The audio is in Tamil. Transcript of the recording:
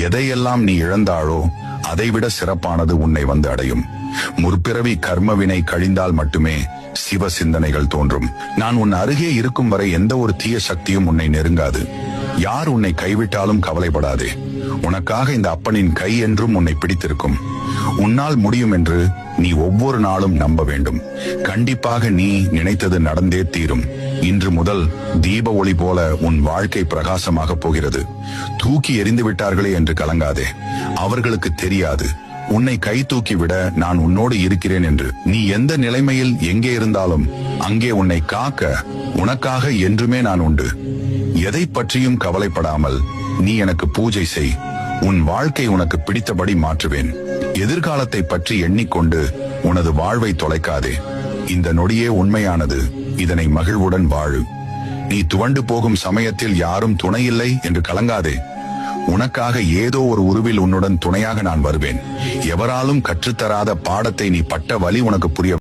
எதையெல்லாம் நீ இழந்தாளோ அதைவிட சிறப்பானது உன்னை வந்து அடையும். முற்பிறவி கர்மவினை கழிந்தால் மட்டுமே சிவ சிந்தனைகள் தோன்றும். நான் உன் அருகே இருக்கும் வரை எந்த ஒரு தீய சக்தியும் உன்னை நெருங்காது. யார் உன்னை கைவிட்டாலும் கவலைப்படாதே. உனக்காக இந்த அப்பனின் கை என்றும் உன்னை பிடித்திருக்கும். உன்னால் முடியும் என்று நீ ஒவ்வொரு நாளும் நம்ப வேண்டும். கண்டிப்பாக நீ நினைத்தது நடந்தே தீரும். இன்று முதல் தீப ஒளி போல உன் வாழ்க்கை பிரகாசமாக போகிறது. தூக்கி எறிந்து விட்டார்களே என்று கலங்காதே. அவர்களுக்கு தெரியாது உன்னை கை தூக்கி விட நான் உன்னோடு இருக்கிறேன் என்று. நீ எந்த நிலைமையில் எங்கே இருந்தாலும் அங்கே உன்னை காக்க உனக்காக என்றுமே நான் உண்டு. எதை பற்றியும் கவலைப்படாமல் நீ எனக்கு பூஜை செய். உன் வாழ்க்கை உனக்கு பிடித்தபடி மாற்றுவேன். எதிர்காலத்தை பற்றி எண்ணிக்கொண்டு உனது வாழ்வை தொலைக்காதே. இந்த நொடியே உண்மையானது. இதனை மகிழ்வுடன் வாழு. நீ துவண்டு போகும் சமயத்தில் யாரும் துணையில்லை என்று கலங்காதே. உனக்காக ஏதோ ஒரு உருவில் உன்னுடன் துணையாக நான் வருவேன். எவராலும் கற்றுத்தராத பாடத்தை நீ பட்ட வலி உனக்கு புரிய